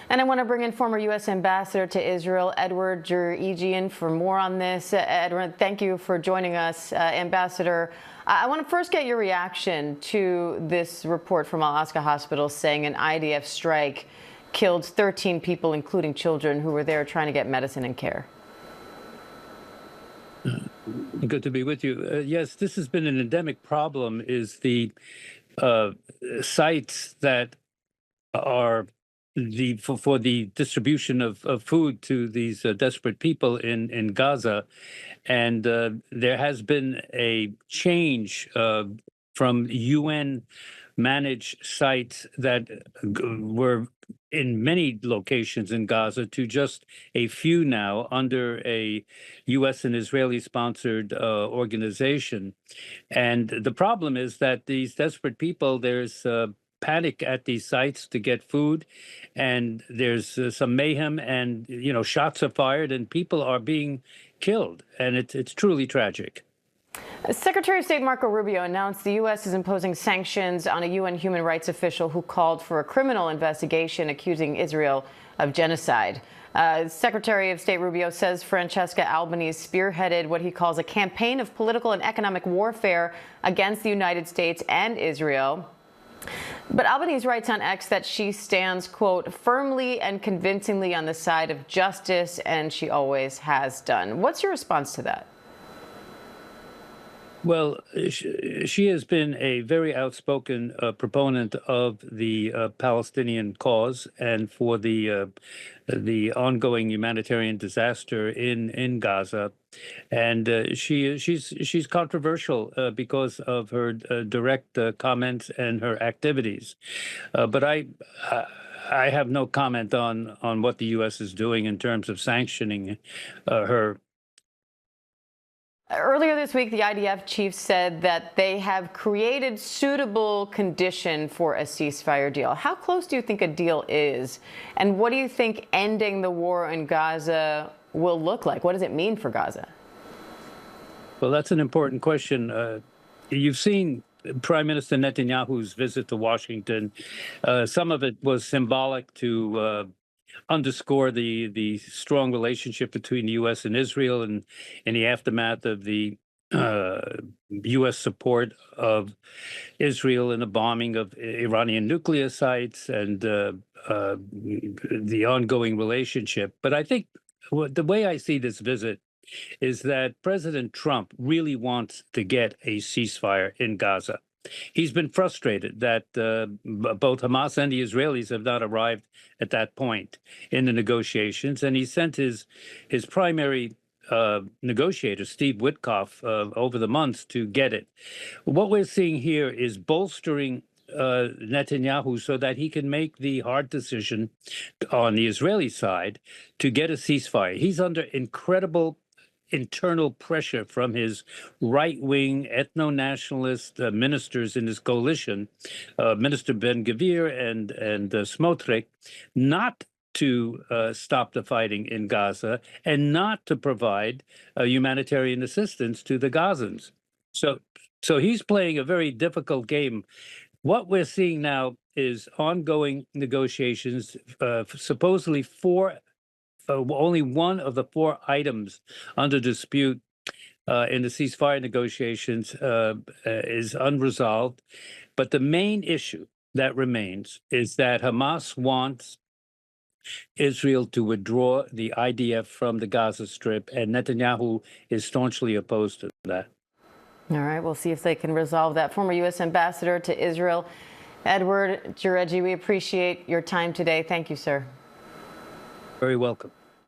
And I want to bring in former U.S. Ambassador to Israel, Edward Djerejian, for more on this. Edward, thank you for joining us, Ambassador. I want to first get your reaction to this report from Al-Aqsa Hospital saying an IDF strike killed 13 people, including children, who were there trying to get medicine and care. Good to be with you. Yes, this has been an endemic problem, is the sites that are for the distribution of food to these desperate people in Gaza. And there has been a change from UN managed sites that were in many locations in Gaza to just a few now under a U.S. and Israeli sponsored organization. And the problem is that these desperate people, there's panic at these sites to get food, and there's some mayhem, and shots are fired and people are being killed, and it's truly tragic. Secretary of State Marco Rubio announced the U.S. is imposing sanctions on a UN human rights official who called for a criminal investigation accusing Israel of genocide. Secretary of State Rubio says Francesca Albanese spearheaded what he calls a campaign of political and economic warfare against the United States and Israel. But Albanese writes on X that she stands, quote, firmly and convincingly on the side of justice, and she always has done. What's your response to that? Well, she has been a very outspoken proponent of the Palestinian cause and for the ongoing humanitarian disaster in Gaza, and she's controversial because of her direct comments and her activities. But I have no comment on what the U.S. is doing in terms of sanctioning her. Earlier this week, the IDF chief said that they have created suitable condition for a ceasefire deal. How close do you think a deal is? And what do you think ending the war in Gaza will look like? What does it mean for Gaza? Well, that's an important question. You've seen Prime Minister Netanyahu's visit to Washington. Some of it was symbolic to underscore the strong relationship between the U.S. and Israel, and in the aftermath of the U.S. support of Israel in the bombing of Iranian nuclear sites and the ongoing relationship. But I think the way I see this visit is that President Trump really wants to get a ceasefire in Gaza. He's been frustrated that both Hamas and the Israelis have not arrived at that point in the negotiations, and he sent his primary negotiator, Steve Witkoff, over the months to get it. What we're seeing here is bolstering Netanyahu so that he can make the hard decision on the Israeli side to get a ceasefire. He's under incredible internal pressure from his right-wing ethno-nationalist ministers in his coalition, Minister Ben-Gvir and Smotrich, not to stop the fighting in Gaza and not to provide humanitarian assistance to the Gazans. So he's playing a very difficult game. What we're seeing now is ongoing negotiations, supposedly only one of the 4 items under dispute in the ceasefire negotiations is unresolved. But the main issue that remains is that Hamas wants Israel to withdraw the IDF from the Gaza Strip, and Netanyahu is staunchly opposed to that. All right, we'll see if they can resolve that. Former U.S. Ambassador to Israel, Edward Djerejian, we appreciate your time today. Thank you, sir. Very welcome.